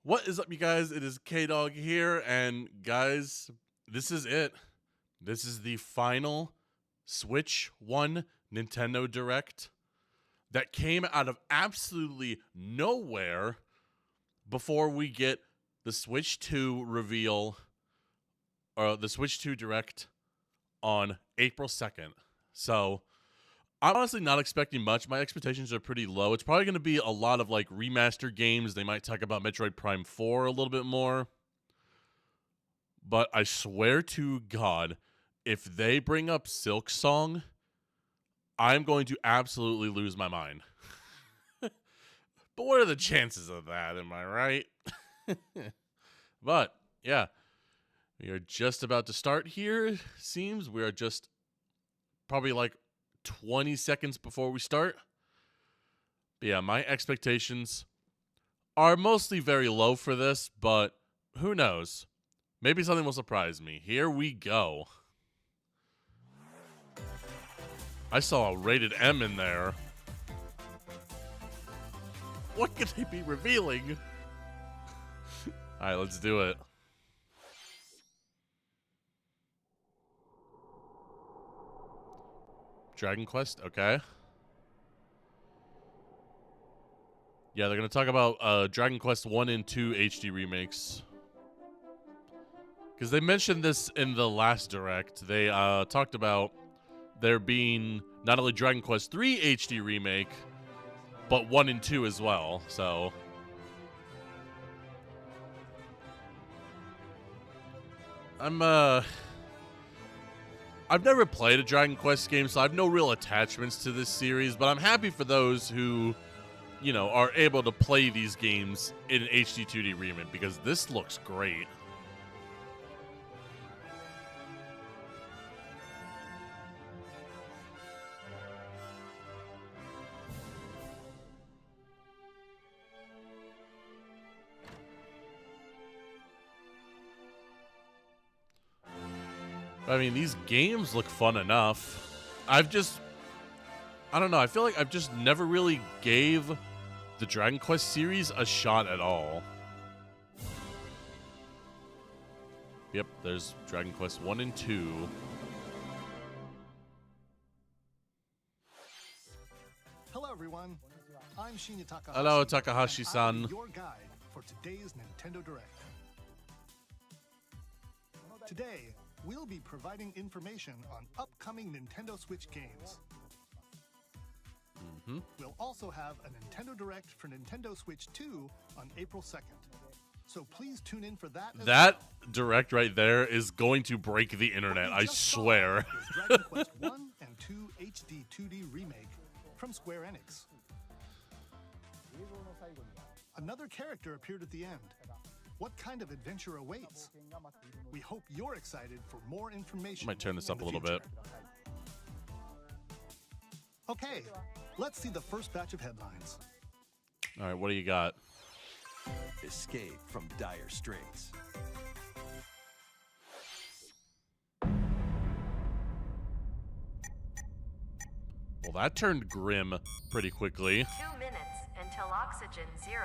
What is up, you guys? It is Kdog here, and guys, this is it. This is the final Switch 1 Nintendo Direct that came out of absolutely nowhere before we get the Switch 2 reveal, or the Switch 2 Direct on April 2nd. So, I'm honestly not expecting much. My expectations are pretty low. It's probably going to be a lot of like remaster games. They might talk about Metroid Prime 4 a little bit more. But I swear to God, if they bring up Silk Song, I'm going to absolutely lose my mind. But what are the chances of that? Am I right? But yeah, we are just about to start here. Seems we are just probably like 20 seconds before we start. But yeah, my expectations are mostly very low for this, but who knows? Maybe something will surprise me. Here we go. I saw a rated M in there. What could they be revealing? Alright, let's do it. Dragon Quest, okay. Yeah, they're going to talk about Dragon Quest 1 and 2 HD remakes. Because they mentioned this in the last Direct. They talked about there being not only Dragon Quest 3 HD remake, but 1 and 2 as well, so... I've never played a Dragon Quest game, so I have no real attachments to this series, but I'm happy for those who, you know, are able to play these games in an HD 2D remake, because this looks great. I mean, these games look fun enough. I don't know, I feel like I've just never really gave the Dragon Quest series a shot at all. Yep, there's Dragon Quest 1 and 2. Hello, everyone. I'm Shinya Takahashi. Hello, Takahashi-san. Your guide for today's Nintendo Direct. Today, we'll be providing information on upcoming Nintendo Switch games. We'll also have a Nintendo Direct for Nintendo Switch 2 on April 2nd. So please tune in for that. That Direct right there is going to break the internet, I swear. Dragon Quest 1 and 2 HD 2D remake from Square Enix. Another character appeared at the end. What kind of adventure awaits? We hope you're excited for more information. Might turn this up a little bit. Okay, let's see the first batch of headlines. All right, what do you got? Escape from dire straits. Well, that turned grim pretty quickly. 2 minutes until oxygen 0.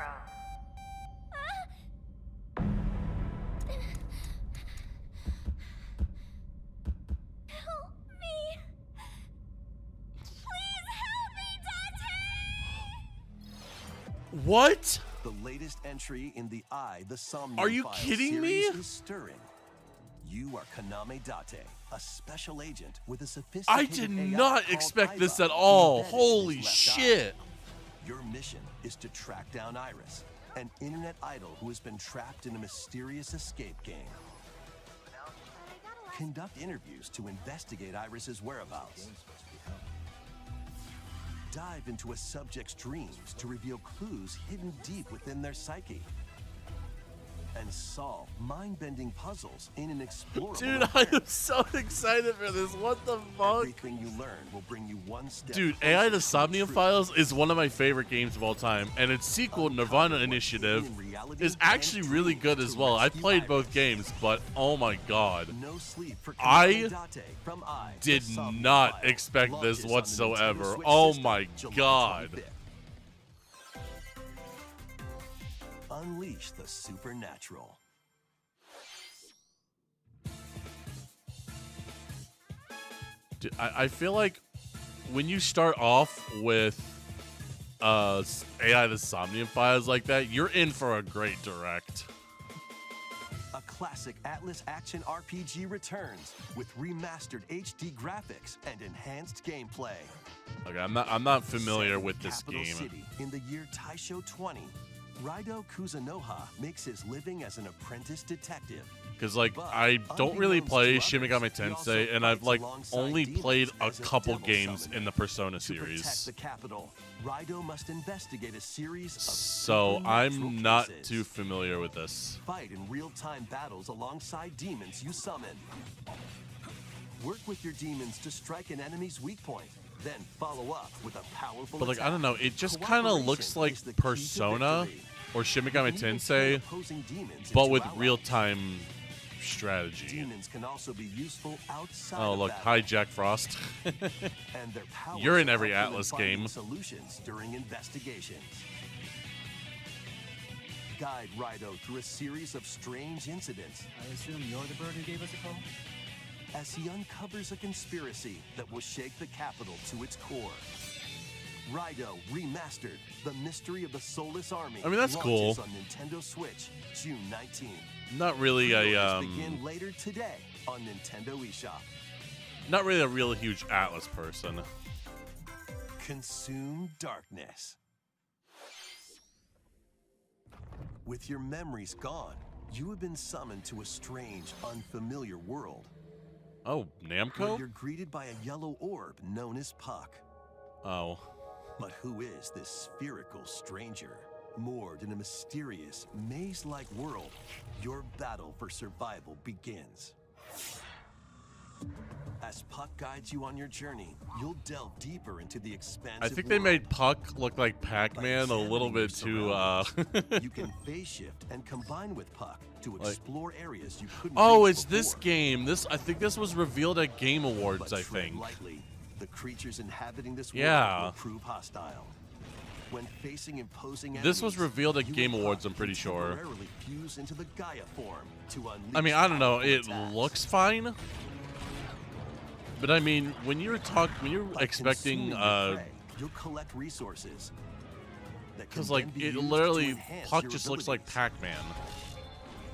Help me! Please help me, Dante! What? The latest entry in the the Somnium Are you Files kidding me? series is stirring. You are Kaname Date, a special agent with a sophisticated I did AI not called expect this Iva at all. embedded in Holy his left shit. eye. Your mission is to track down Iris, an internet idol who has been trapped in a mysterious escape game. Conduct interviews to investigate Iris's whereabouts. Dive into a subject's dreams to reveal clues hidden deep within their psyche. And solve mind-bending puzzles in an explorable Dude, I am environment. so excited for this. What the fuck? Everything you learn will bring you one step Dude, closer AI to The Somnium truth. Files is one of my favorite games of all time, and its sequel, Nirvana Initiative, is actually really good as well. I played both games, but oh my god. No sleep for I Kaname Date from did The Somnium not Files. expect Launches this on the whatsoever. Nintendo Switch Oh system my July god. 25th. unleash the supernatural. I feel like when you start off with AI the Somnium Files like that, you're in for a great direct. A classic Atlas action RPG returns with remastered HD graphics and enhanced gameplay. Okay, I'm not familiar Set in with this Capital game. City in the year Taisho 20, Raido Kuzunoha makes his living as an apprentice detective. Because, like, But I don't really unbeknownst play to Shin others, Megami he also Tensei, and I've, fights like, alongside only demons played a as couple devil games summoner. in the Persona To protect series. the capital, Raido must investigate a series of So supernatural I'm not cases. too familiar with this. Fight in real-time battles alongside demons you summon. Work with your demons to strike an enemy's weak point, then follow up with a powerful But, like, I don't know, attack. it just kind of looks Cooperation like is the key to Persona victory. or Shin You Megami can even turn Tensei, opposing demons but into with allies. real-time strategy. Demons can also be useful outside Oh, of look, battle, hi, Jack Frost. and their powers You're in will every help them Atlas finding game. Solutions during investigations. Guide Raido through a series of strange incidents I assume you're the bird who gave us a call? as he uncovers a conspiracy that will shake the capital to its core. Raido Remastered: The Mystery of the Soulless Army. I mean, that's cool. launches on Nintendo Switch June 19th. Not really Pre-orders begin later today on Nintendo eShop. not really a real huge Atlas person. Consume darkness. With your memories gone, you have been summoned to a strange, unfamiliar world Oh, where Namco? you're greeted by a yellow orb known as Puck. Oh. But who is this spherical stranger? Moored in a mysterious, maze-like world, your battle for survival begins. As Puck guides you on your journey, you'll delve deeper into the expansive I think they world. made Puck look like By Pac-Man a little examining bit your too, surroundings, you can phase shift and combine with Puck to Like- explore areas you couldn't Oh, reach it's this before. game. I think this was revealed at Game Awards, But I tread think. lightly. The creatures inhabiting this world Yeah. will prove hostile. When facing imposing This was enemies, revealed at you Game and Awards, Puck I'm pretty can sure. temporarily fuse into the Gaia form to unleash I mean, I don't know. powerful It attacks. looks fine. But I mean, when you're By expecting, consuming your prey, you'll collect resources that can because, then like, be it used to literally, enhance Puck your just looks like abilities. Pac-Man.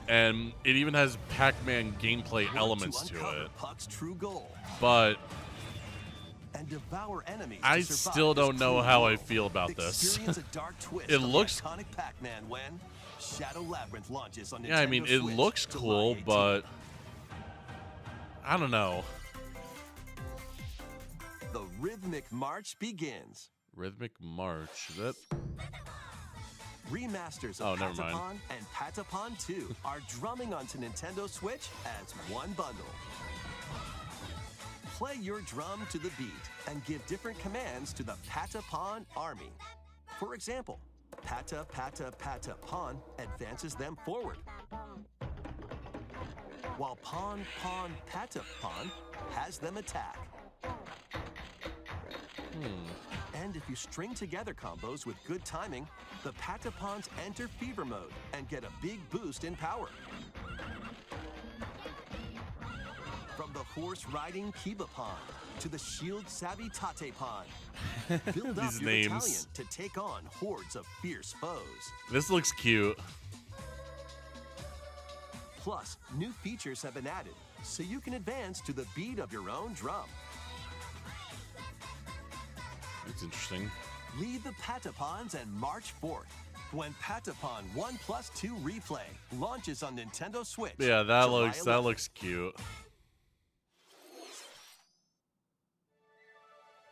And it even has Pac-Man gameplay Work elements to uncover it. Puck's true goal But and devour enemies I to survive still this don't know cruel how I world. feel about this. Experience a dark twist It of the looks- iconic Pac-Man when Shadow Labyrinth launches on Nintendo Yeah, I mean, it Switch looks July cool, 18th. but I don't know. The rhythmic march begins. Rhythmic March. Is that? Remasters Oh, of never mind. Patapon and Patapon 2 are drumming onto Nintendo Switch as one bundle. Play your drum to the beat and give different commands to the Patapon army. For example, Pata Pata Pata Pawn advances them forward, while Pawn Pawn Pata Pawn has them attack. And if you string together combos with good timing, the Patapons enter fever mode and get a big boost in power. From the horse-riding Kiba Pawn to the shield-savvy Tate Pawn, build up These your names. battalion to take on hordes of fierce foes. This looks cute. Plus, new features have been added, so you can advance to the beat of your own drum. It's interesting. Lead the Patapons and march forth when Patapon 1+2 Replay launches on Nintendo Switch. Yeah, that July looks 11th. cute.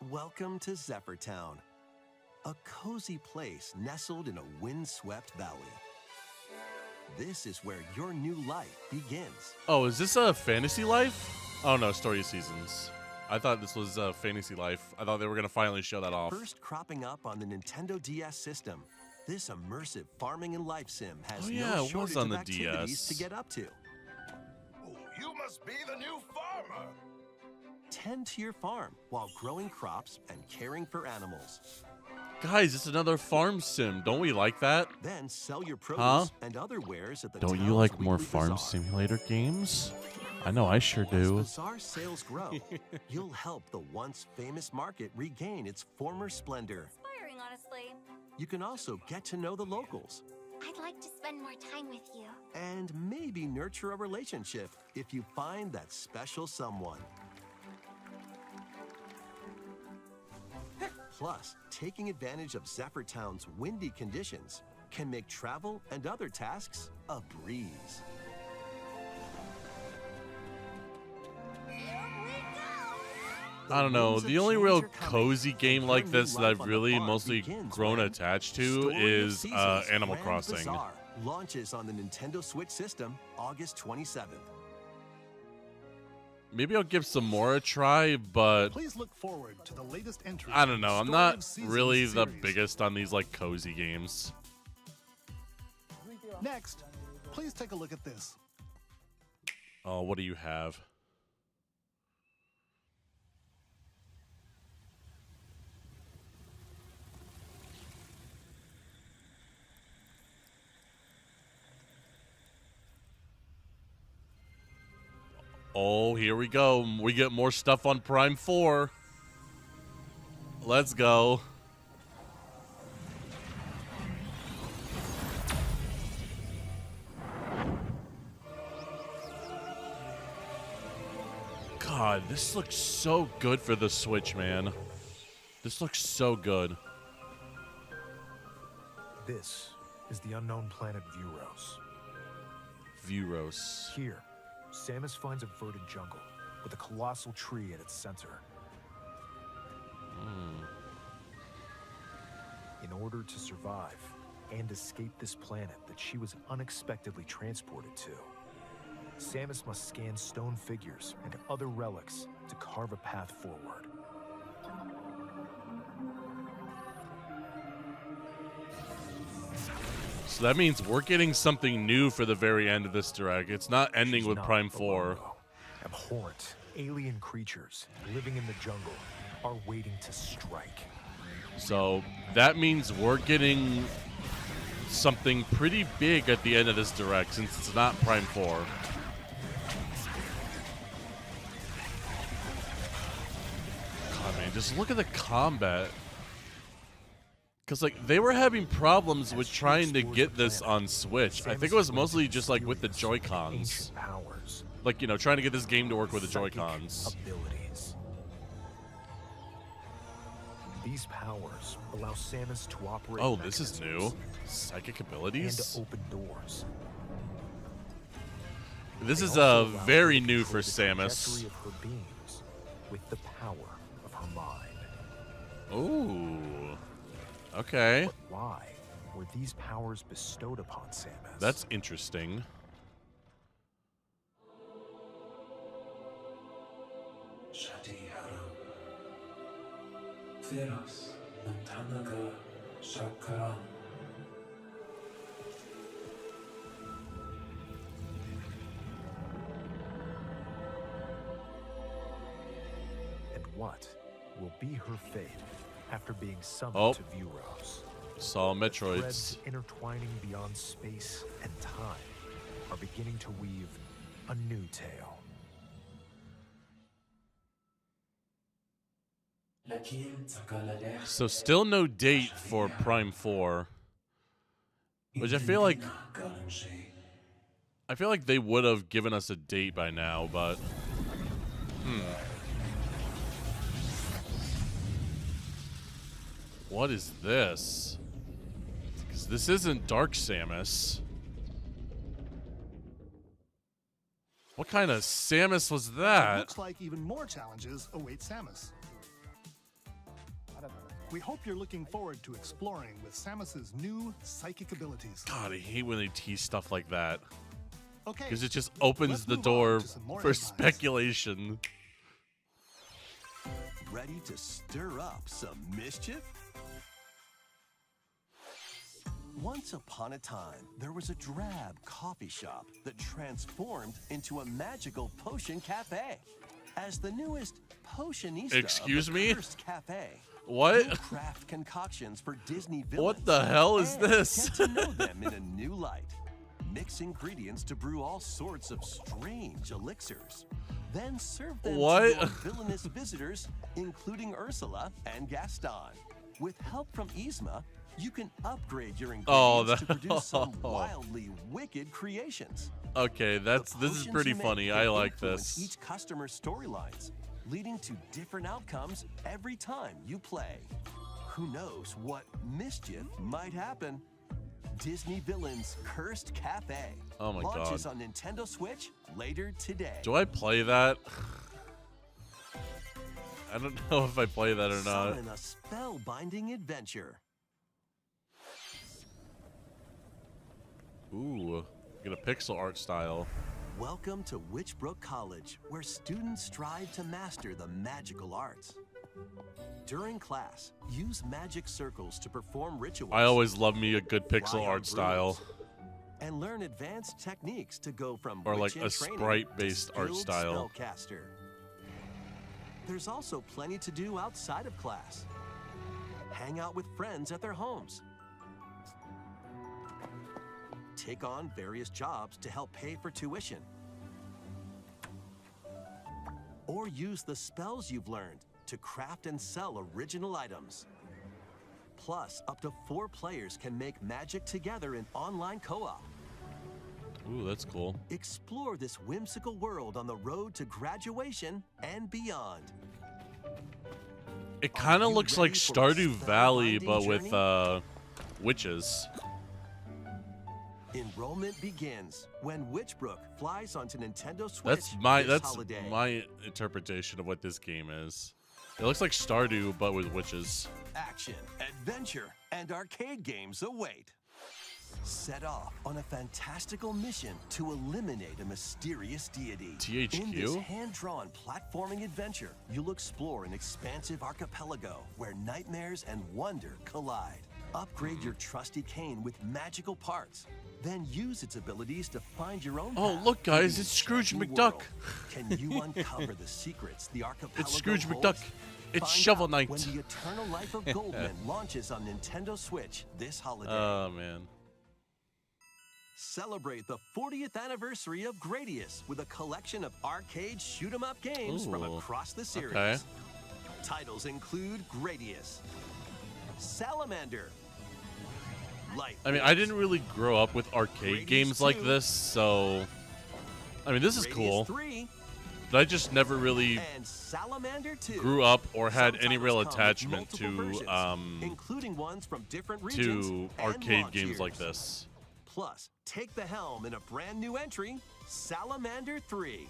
Welcome to Zephyr Town, a cozy place nestled in a windswept valley. This is where your new life begins. Oh, is this a Fantasy Life? Oh no, Story of Seasons. I thought this was Fantasy Life. I thought they were gonna finally show that off. First cropping up on the Nintendo DS system, this immersive farming and life sim has Oh, yeah, no it was shortage on of the activities DS. to get up to. Oh, you must be the new farmer. Tend to your farm while growing crops and caring for animals. Guys, it's another farm sim. Don't we like that? Then sell your produce and other wares at the Don't you town's like more weekly farm bazaar. simulator games? I know I sure As do. bazaar sales grow, you'll help the once famous market regain its former splendor. Inspiring, honestly. You can also get to know the locals I'd like to spend more time with you. and maybe nurture a relationship if you find that special someone. Plus, taking advantage of Zephyrtown's windy conditions can make travel and other tasks a breeze. I don't know. winds of The only change real are coming, cozy and game your like new this that life I've on the really farm mostly begins grown when attached to Story of is Seasons Animal Grand Crossing. Bazaar launches on the Nintendo Switch system August 27th. Maybe I'll give some more a try, but Please look forward to the latest entry. I don't in know. I'm Story not of Seasons really the series. biggest on these like cozy games. Next, please take a look at this. Oh, what do you have? Oh, here we go. We get more stuff on Prime 4. Let's go. God, this looks so good for the Switch, man. This looks so good. This is the unknown planet Vuros. Vuros. Here, Samus finds a verdant jungle with a colossal tree at its center. In order to survive and escape this planet that she was unexpectedly transported to, Samus must scan stone figures and other relics to carve a path forward. So that means we're getting something new for the very end of this direct. It's not ending She's with not Prime alone, 4. though. Abhorrent, alien creatures living in the jungle are waiting to strike. So that means we're getting something pretty big at the end of this direct since it's not Prime 4. God, man, just look at the combat. Because, like, they were having problems with trying to get this on Switch. I think it was mostly just, like, with the Joy-Cons. Ancient powers, Like, you know, trying to get this game to work with the psychic Joy-Cons. abilities. These powers allow Samus to operate Oh, this is new. mechanisms Psychic and abilities? to open doors. This They is also allow her very to new control for the Samus. trajectory of her beams with the power of her mind. Ooh. Okay. But why were these powers bestowed upon Samus? That's interesting. And what will be her fate after being summoned Oh. to Vuros? Saw The threads Metroids. intertwining beyond space and time are beginning to weave a new tale. So still no date for Prime 4. Which I feel like they would have given us a date by now, but What is this? 'Cause this isn't Dark Samus. What kind of Samus was that? Looks like even more challenges await Samus. We hope you're looking forward to exploring with Samus's new psychic abilities. God, I hate when they tease stuff like that. Okay, Because it just opens let's the move door on to some more for headlines. speculation. Ready to stir up some mischief? Once upon a time, there was a drab coffee shop that transformed into a magical potion cafe. As the newest potionista Excuse of me? the cursed cafe, What? You'll craft concoctions for Disney villains. What the hell is and this? Get to know them in a new light. Mix ingredients to brew all sorts of strange elixirs. Then serve them What? to your villainous visitors, including Ursula and Gaston. With help from Yzma, you can upgrade your ingredients to produce some wildly wicked creations. Okay, this is pretty funny. I like this. Each customer's storylines, leading to different outcomes every time you play. Who knows what mischief might happen? Disney Villains Cursed Cafe Oh my launches God. on Nintendo Switch later today. Do I play that? I don't know if I play that or not. Summon a spellbinding adventure. Ooh, get a pixel art style. Welcome to Witchbrook College, where students strive to master the magical arts. During class, use magic circles to perform rituals. I always love me a good pixel Rely on art style. brooms, and learn advanced techniques to go from Or witch like in a training sprite-based to art skilled style. spellcaster. There's also plenty to do outside of class. Hang out with friends at their homes. Take on various jobs to help pay for tuition. Or use the spells you've learned to craft and sell original items. Plus, up to 4 players can make magic together in online co-op. Ooh, that's cool. Explore this whimsical world on the road to graduation and beyond. It kind of you looks ready like for a Stardew Valley, but spellbinding with witches. Enrollment begins when Witchbrook flies onto Nintendo Switch That's my this holiday. interpretation of what this game is. It looks like Stardew, but with witches. Action, adventure, and arcade games await. Set off on a fantastical mission to eliminate a mysterious deity. THQ? In this hand-drawn platforming adventure, you'll explore an expansive archipelago where nightmares and wonder collide. Upgrade your trusty cane with magical parts. Then use its abilities to find your own Oh, path look, guys, through the it's Scrooge enchanting McDuck. world. Can you uncover the secrets the archipelago It's Scrooge holds? McDuck. It's Find Shovel out Knight. when the Eternal Life of Goldman launches on Nintendo Switch this holiday. Oh, man. Celebrate the 40th anniversary of Gradius with a collection of arcade shoot-'em-up games from Ooh, across the series. okay. Titles include Gradius, Salamander, Life. I mean, I didn't really grow up with arcade Gradius games like 2. this, so... I mean, this is Gradius cool, 3, but I just never really and Salamander 2. grew up or had Some any real titles come with attachment multiple to, versions, including ones from different regions to and arcade launch games like years. this. Plus, take the helm in a brand new entry, Salamander 3.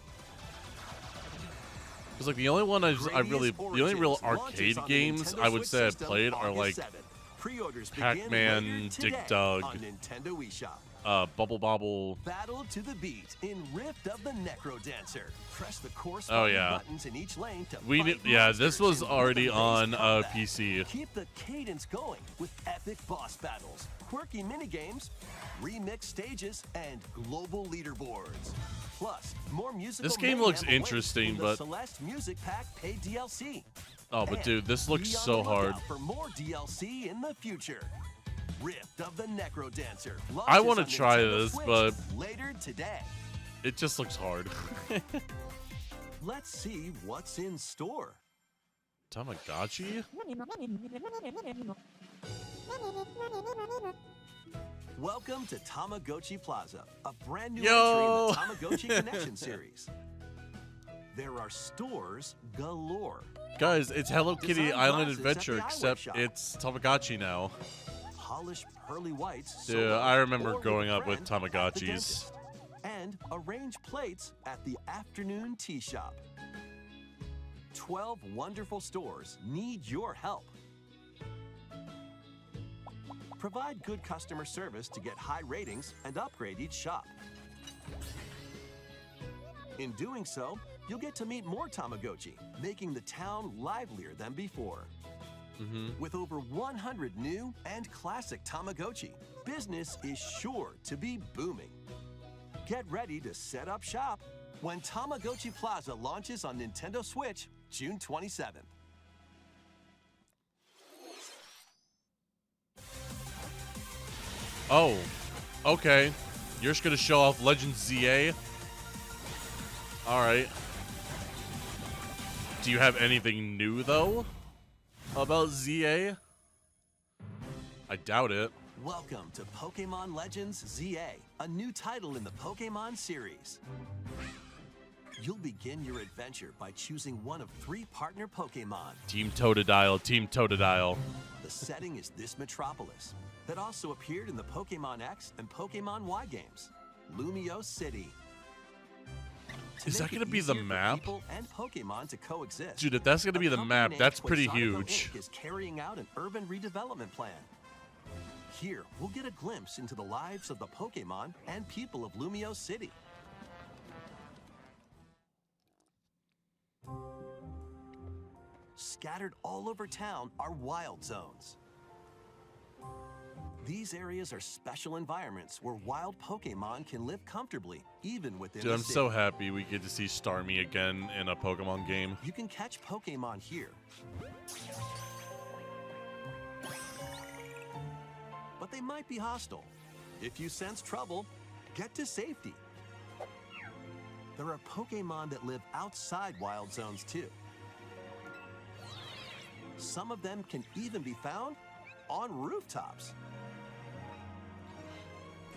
Because like the only one the only real Gradius Origins arcade launches on the games Nintendo I would Switch say I've system played are August like 7th. Pre-orders begin Pac-Man, later today Kdog, on Nintendo eShop. Bubble Bobble. Battle to the beat in Rift of the Necro Dancer. Press the Oh, corresponding yeah. buttons in each lane to We fight knew, yeah, monsters this was in already rhythm-based on combat. PC. Keep the cadence going with epic boss battles, quirky minigames, remixed stages, and global leaderboards. Plus, more musical This game mayhem looks awaits interesting, in the but- Celeste Music Pack paid DLC. Oh, but And dude, this looks be on so the hard. lookout for more DLC in the future. Rift of the Necro Dancer. I want launches to try on Nintendo this, Switch but later today. it just looks hard. Let's see what's in store. Tamagotchi? Welcome to Tamagotchi Plaza, a brand new Yo! entry in the Tamagotchi Connection series. There are stores galore. Guys, it's Hello Kitty Design Island glasses at Adventure, the eyewear except shop. it's Tamagotchi now. Polished pearly whites. Dude, solo I remember or with growing a up with friend at the Tamagotchis. dentist. And arrange plates at the afternoon tea shop. 12 wonderful stores need your help. Provide good customer service to get high ratings and upgrade each shop. In doing so, you'll get to meet more Tamagotchi, making the town livelier than before. With over 100 new and classic Tamagotchi, business is sure to be booming. Get ready to set up shop when Tamagotchi Plaza launches on Nintendo Switch June 27th. Oh, okay. You're just gonna show off Legend ZA? Alright. Do you have anything new, though, about ZA? I doubt it. Welcome to Pokemon Legends ZA, a new title in the Pokemon series. You'll begin your adventure by choosing one of 3 partner Pokemon. Team Totodile, Team Totodile. The setting is this metropolis that also appeared in the Pokemon X and Pokemon Y games, Lumio City. Is that going to be the map? People and Pokemon to coexist. Dude, if that's going to be the map, that's pretty huge. Is carrying out an urban redevelopment plan. Here, we'll get a glimpse into the lives of the Pokemon and people of Lumio City. Scattered all over town are wild zones. These areas are special environments where wild Pokemon can live comfortably, even within Dude, the I'm city. so happy we get to see Starmie again in a Pokemon game. You can catch Pokemon here. But they might be hostile. If you sense trouble, get to safety. There are Pokemon that live outside wild zones too. Some of them can even be found on rooftops.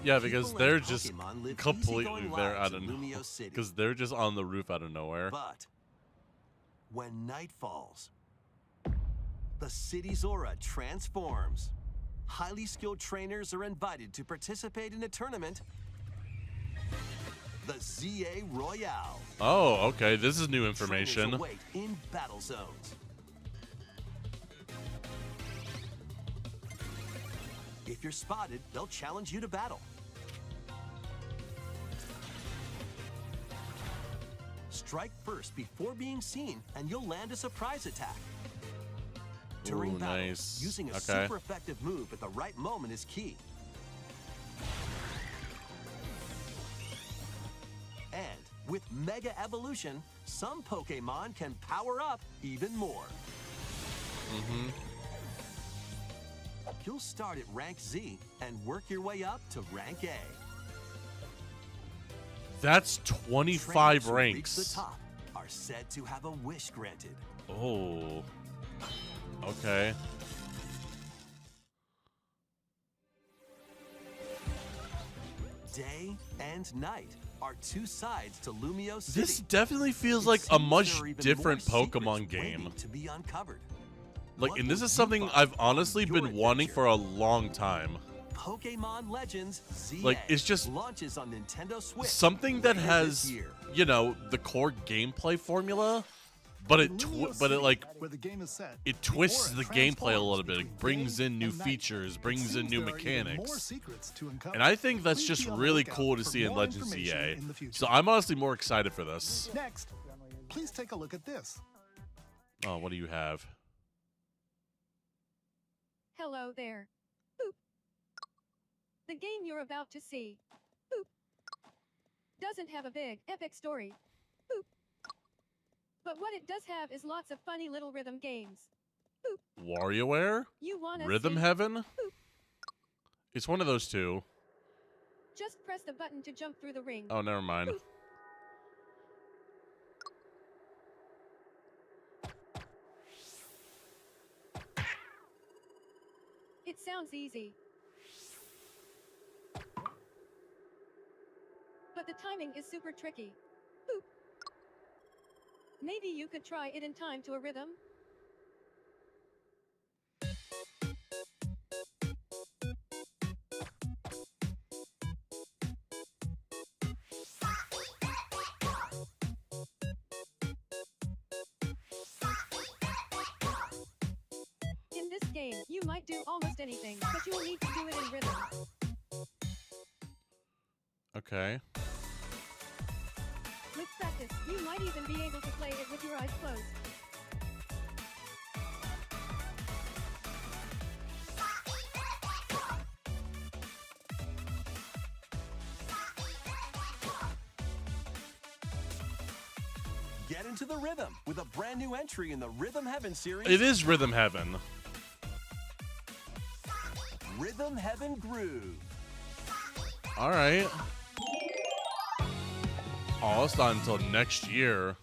Yeah, because People they're and just Pokemon live completely easygoing there lives out of in nowhere. Lumio City. Because they're just on the roof out of nowhere. But when night falls, the city's aura transforms. Highly skilled trainers are invited to participate in a tournament, the ZA Royale. Oh, okay. This is new Trainers information. await in battle zones. If you're spotted, they'll challenge you to battle. Strike first before being seen, and you'll land a surprise attack. During Ooh, battle, nice. using a Okay. super effective move at the right moment is key. And with Mega Evolution, some Pokemon can power up even more. You'll start at rank Z and work your way up to rank A. That's 25 Trainers who reach ranks. the top are said to have a wish granted. Oh. Okay. Day and night are 2 sides to Lumio City. This definitely feels It like a seems much there are even different more secrets Pokemon waiting game. to be uncovered. Like, What and this will is you something find I've on honestly your been wanting adventure? for a long time. Pokemon Legends ZA Like, it's just launches on Nintendo Switch. Something that later has, this year. you know, the core gameplay formula, but In it Lumio but it City, like where the game is set, it the twists aura the gameplay a little transforms bit. It between brings day in new and night. features, It brings in seems new there are even more mechanics. secrets to uncover. And I think that's Please just be on the really lookout cool to for see in more Legends information ZA. in the future. So I'm honestly more excited for this. Next, please take a look at this. Oh, what do you have? Hello there. Boop. The game you're about to see, boop, doesn't have a big, epic story. Boop. But what it does have is lots of funny little rhythm games. Boop. WarioWare? You wanna Rhythm see? Heaven? Boop. It's one of those two. Just press the button to jump through the ring. Oh, never mind. Boop. It sounds easy. But the timing is super tricky. Boop. Maybe you could try it in time to a rhythm? In this game, you might do almost anything, but you will need to do it in rhythm. Okay. With practice, you might even be able to play it with your eyes closed. Get into the rhythm with a brand new entry in the Rhythm Heaven series. It is Rhythm Heaven. Rhythm Heaven Groove. All right. Oh, it's not until next year.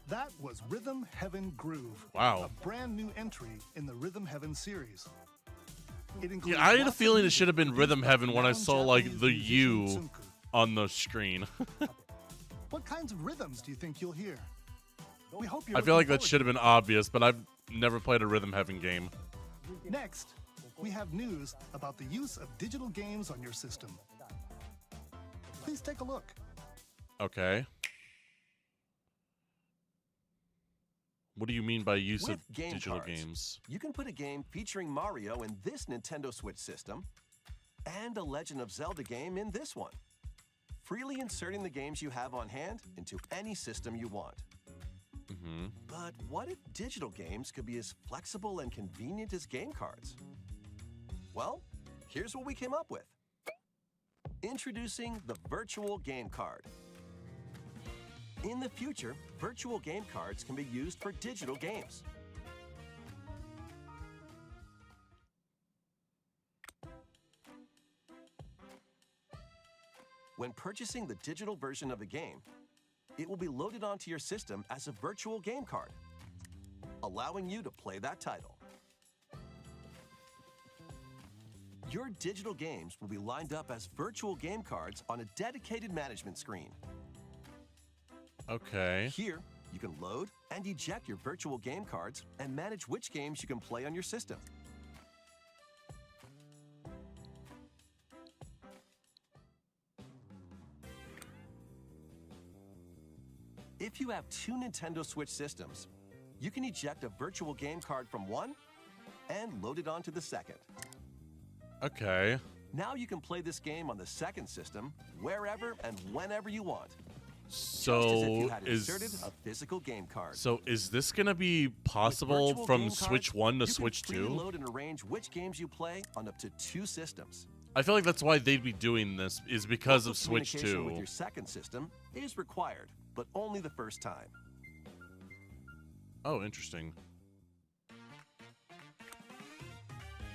That was Rhythm Heaven Groove. Wow. A brand new entry in the Rhythm Heaven series. It includes Yeah, I had a lots of feeling it music should have been produced Rhythm by Heaven when I renowned saw like Japanese the musician U Tsunku. on the screen. What kinds of rhythms do you think you'll hear? We hope you're I feel like looking that should have been obvious, but I've never played a Rhythm Heaven game. Next, we have news about the use of digital games on your system. Please take a look. Okay. What do you mean by use With of game digital cards, games? you can put a game featuring Mario in this Nintendo Switch system and a Legend of Zelda game in this one, freely inserting the games you have on hand into any system you want. But what if digital games could be as flexible and convenient as game cards? Well, here's what we came up with. Introducing the virtual game card. In the future, virtual game cards can be used for digital games. When purchasing the digital version of a game, it will be loaded onto your system as a virtual game card, allowing you to play that title. Your digital games will be lined up as virtual game cards on a dedicated management screen. Okay. Here, you can load and eject your virtual game cards and manage which games you can play on your system. If you have two Nintendo Switch systems, you can eject a virtual game card from one and load it onto the second. Okay. Now you can play this game on the second system wherever and whenever you want. Just as if you So had inserted a physical game card. is this gonna be With possible virtual from game Switch cards, 1 to you Switch can freely 2? load and arrange which games you play on up to two systems. I feel like that's why they'd be doing this, is because Local of Switch communication 2. with your second system is required, but only the first time. Oh, interesting.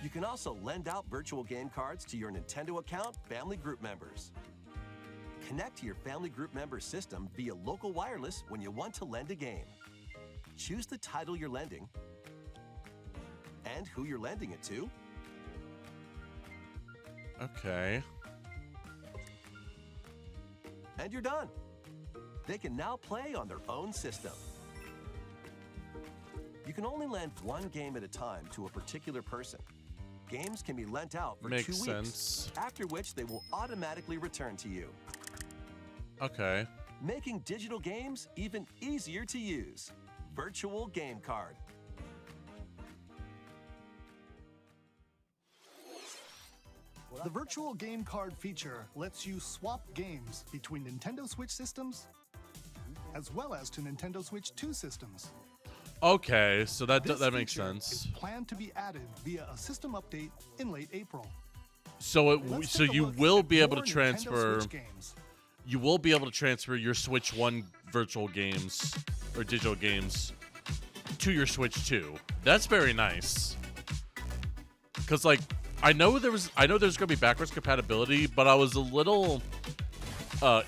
You can also lend out virtual game cards to your Nintendo account family group members. Connect to your family group member system via local wireless when you want to lend a game. Choose the title you're lending and who you're lending it to. Okay. And you're done. They can now play on their own system. You can only lend one game at a time to a particular person. Games can be lent out for 2 Makes weeks, sense. after which they will automatically return to you, Okay. making digital games even easier to use. Virtual Game Card. The virtual game card feature lets you swap games between Nintendo Switch systems as well as to Nintendo Switch 2 systems. Okay, so that This makes feature sense. is planned to be added via a system update in late April. So Let's so take a you look will at be able more to Nintendo transfer Switch games. you will be able to transfer your Switch 1 virtual games or digital games to your Switch 2. That's very nice. Cuz like I know there's going to be backwards compatibility, but I was a little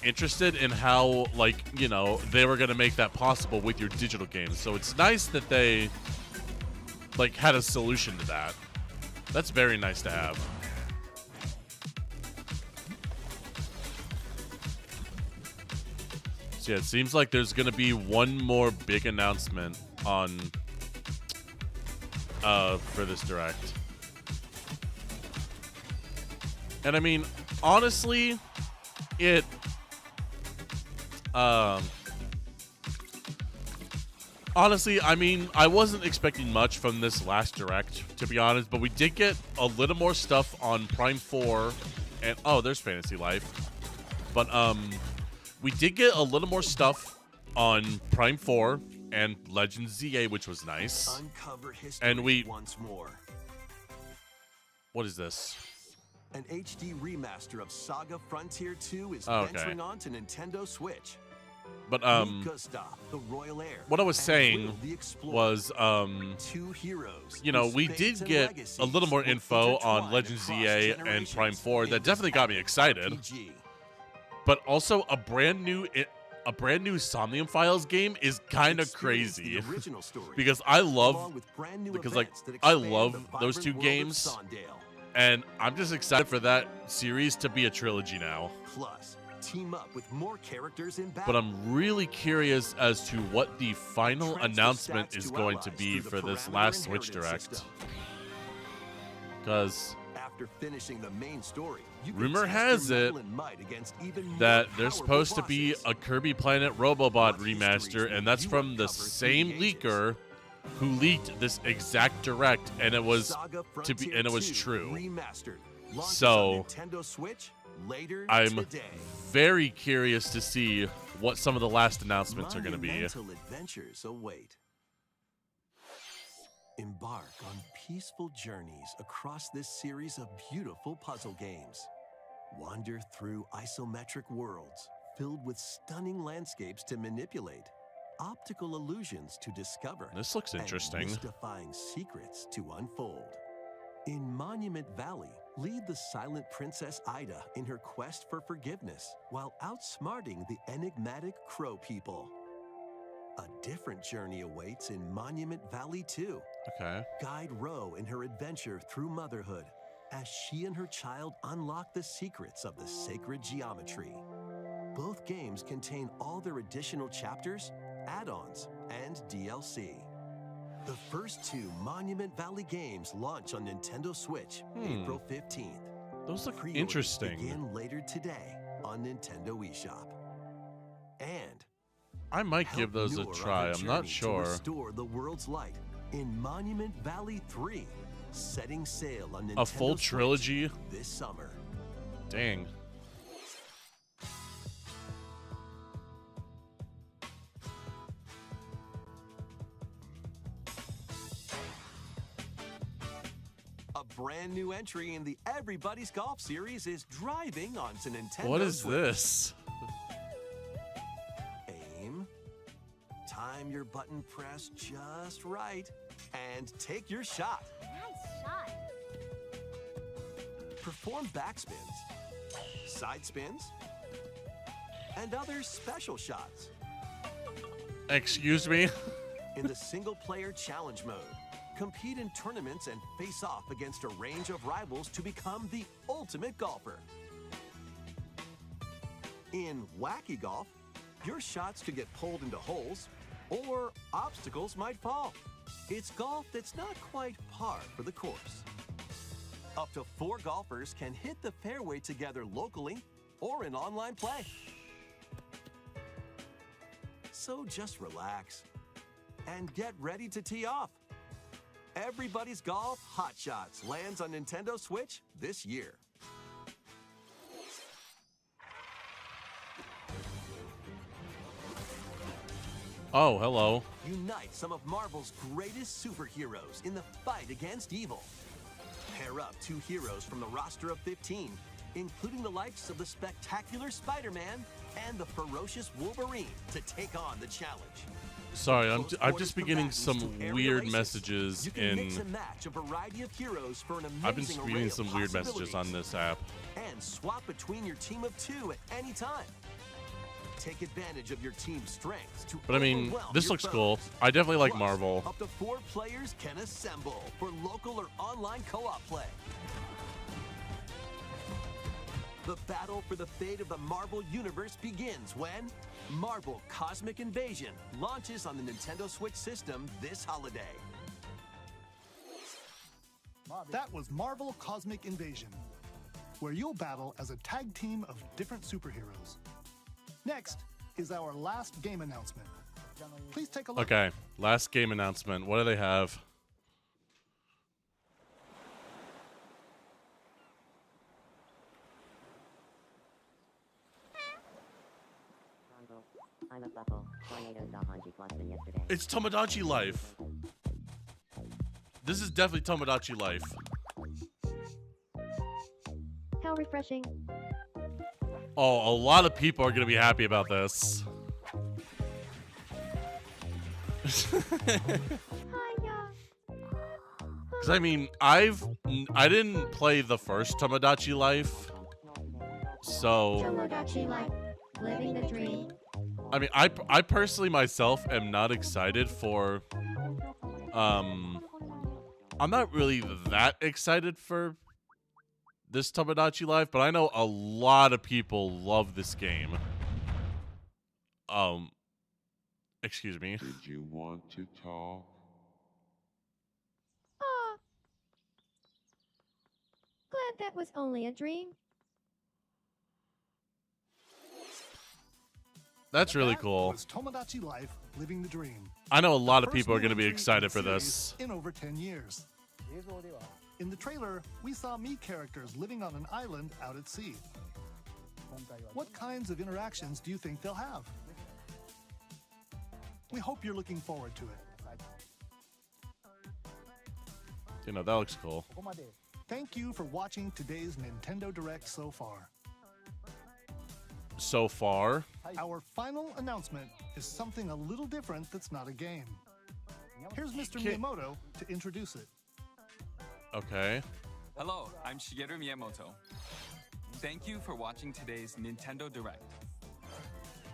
interested in how, like, you know, they were going to make that possible with your digital games. So it's nice that they like had a solution to that. That's very nice to have. So yeah, it seems like there's gonna be one more big announcement on for this direct. And I mean, honestly, it honestly, I mean, I wasn't expecting much from this last direct, to be honest, but we did get a little more stuff on Prime 4 and oh, there's Fantasy Life. But we did get a little more stuff on Prime 4 and Legend ZA, which was nice. Uncover history And we once more. What is this? An HD remaster of Saga Frontier 2 is Oh, okay. venturing on to Nintendo Switch. But Meet Gustav, the royal heir, what I was and saying Will the explorer. was Two heroes. you know, whose we fates did and get a legacies little more will info on intertwine Legends across ZA and generations Prime 4 in that this definitely got me epic excited. RPG. But also a brand new Somnium Files game is kind of Experience the crazy original story, because I love along with brand new because like events that I expand love the those vibrant two world of games, Sondale. and I'm just excited for that series to be a trilogy now. Plus, team up with more characters in battle. But I'm really curious as to what the final Transfer announcement stats is to going to allies be through the for this parameter last Switch inheritance Direct. system. Because After finishing the main story, you can rumor test has your it mettle and might against even more that there's powerful supposed to be bosses. a Kirby Planet Robobot What histories remaster, will and that's you from the uncover through same the ages? leaker who leaked this exact direct, and it was Saga to be, Frontier and it was 2 true. Remastered. Launches So, on Nintendo Switch later I'm today. very curious to see what some of the last announcements are going to be. Monumental adventures await. Embark on peaceful journeys across this series of beautiful puzzle games. Wander through isometric worlds filled with stunning landscapes to manipulate, optical illusions to discover, This looks and interesting. mystifying secrets to unfold. In Monument Valley, lead the silent Princess Ida in her quest for forgiveness while outsmarting the enigmatic Crow people. A different journey awaits in Monument Valley 2. Okay. Guide Ro in her adventure through motherhood as she and her child unlock the secrets of the sacred geometry. Both games contain all their additional chapters, add-ons, and DLC. The first two Monument Valley games launch on Nintendo Switch April 15th. Those look Pre-orders interesting. begin later today on Nintendo eShop. And I might give help those a Noor on try. her I'm not journey to sure. restore the world's light in Monument Valley 3, setting sail on Nintendo A full Switch trilogy? this summer. Dang. A brand new entry in the Everybody's Golf series is driving onto Nintendo What is Switch. this? Aim, time your button press just right, and take your shot. Nice shot. Perform backspins, side spins, and other special shots. Excuse me? In the single-player challenge mode, compete in tournaments and face off against a range of rivals to become the ultimate golfer. In Wacky Golf, your shots could get pulled into holes, or obstacles might fall. It's golf that's not quite par for the course. Up to 4 golfers can hit the fairway together locally or in online play. So just relax and get ready to tee off. Everybody's Golf Hot Shots lands on Nintendo Switch this year. Oh, hello. Unite some of Marvel's greatest superheroes in the fight against evil. Pair up 2 heroes from the roster of 15, including the likes of the spectacular Spider-Man and the ferocious Wolverine to take on the challenge. Sorry, I'm Close I'm quarters just being getting combatants some to aerial weird races. messages You can in. mix and match a variety of heroes for an amazing I've been array reading of some weird messages on possibilities. this app. And swap between your team of 2 at any time. Take advantage of your team's strengths to But I mean, overwhelm this your looks cool. foes. I definitely like Plus, Marvel. Up to 4 players can assemble for local or online co-op play. The battle for the fate of the Marvel Universe begins when Marvel Cosmic Invasion launches on the Nintendo Switch system this holiday. That was Marvel Cosmic Invasion, where you'll battle as a tag team of different superheroes. Next is our last game announcement. Please take a look. Okay, last game announcement. What do they have? I'm a bubble. Tornadoes off on G yesterday. It's Tomodachi Life. This is definitely Tomodachi Life. How refreshing. Oh, a lot of people are going to be happy about this. Because I mean, I didn't play the first Tomodachi Life, so Tomodachi Life, living the dream. I mean, I personally myself am not excited for. I'm not really that excited for this Tomodachi Life, but I know a lot of people love this game. Excuse me. Did you want to talk? Aw. Glad that was only a dream. That's really That cool. was Tomodachi Life, living the dream. I know a lot of First people are new going to be entry in excited the for series this. in over 10 years. In the trailer, we saw Mii characters living on an island out at sea. What kinds of interactions do you think they'll have? We hope you're looking forward to it. You know, that looks cool. Thank you for watching today's Nintendo Direct so far. So far, Our final announcement is something a little different that's not a game. Here's Mr. Okay. Miyamoto to introduce it. okay. Hello, I'm Shigeru Miyamoto. Thank you for watching today's Nintendo Direct.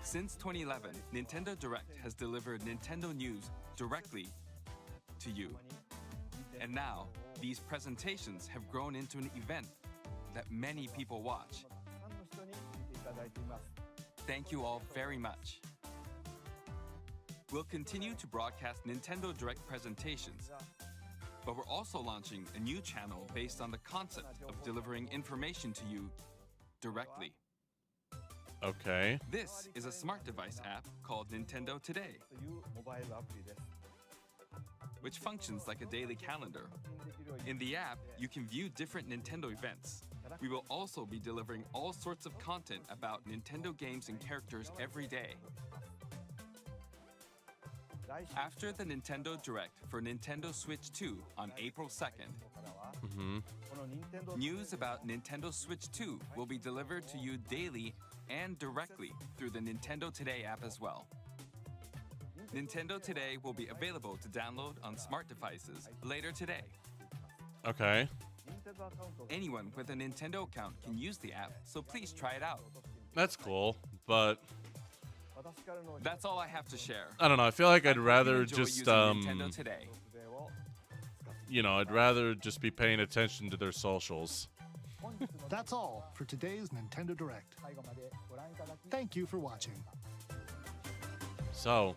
Since 2011, Nintendo Direct has delivered Nintendo news directly to you. And now, these presentations have grown into an event that many people watch. Thank you all very much. We'll continue to broadcast Nintendo Direct presentations, but we're also launching a new channel based on the concept of delivering information to you directly. Okay. This is a smart device app called Nintendo Today, which functions like a daily calendar. In the app, you can view different Nintendo events. We will also be delivering all sorts of content about Nintendo games and characters every day. After the Nintendo Direct for Nintendo Switch 2 on April 2nd, news about Nintendo Switch 2 will be delivered to you daily and directly through the Nintendo Today app as well. Nintendo Today will be available to download on smart devices later today. Okay. Anyone with a Nintendo account can use the app, so please try it out. That's cool, but That's all I have to share. I don't know. I feel like I'd I hope you rather enjoy just using Nintendo Today. I'd rather just be paying attention to their socials. That's all for today's Nintendo Direct. Thank you for watching. So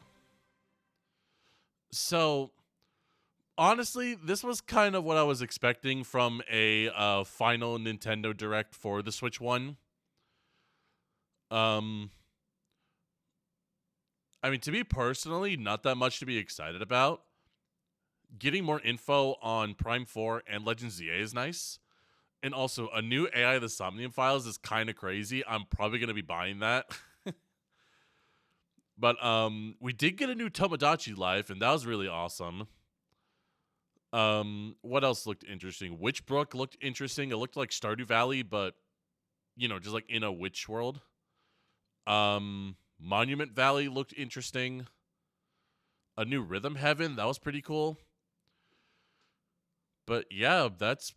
honestly, this was kind of what I was expecting from a final Nintendo Direct for the Switch 1. I mean, to me personally, not that much to be excited about. Getting more info on Prime 4 and Legends ZA is nice. And also, a new AI The Somnium Files is kind of crazy. I'm probably going to be buying that. But we did get a new Tomodachi Life, and that was really awesome. What else looked interesting? Witchbrook looked interesting. It looked like Stardew Valley, but, just like in a witch world. Monument Valley looked interesting. A new Rhythm Heaven, that was pretty cool. But yeah, that's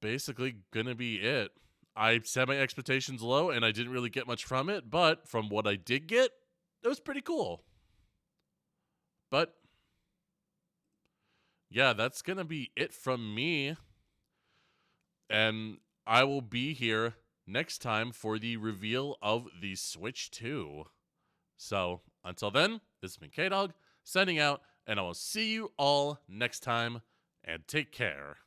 basically gonna be it. I set my expectations low and I didn't really get much from it, but from what I did get, it was pretty cool. But yeah, that's gonna be it from me. And I will be here next time for the reveal of the Switch 2. So until then, this has been Kdog signing out, and I will see you all next time, and take care.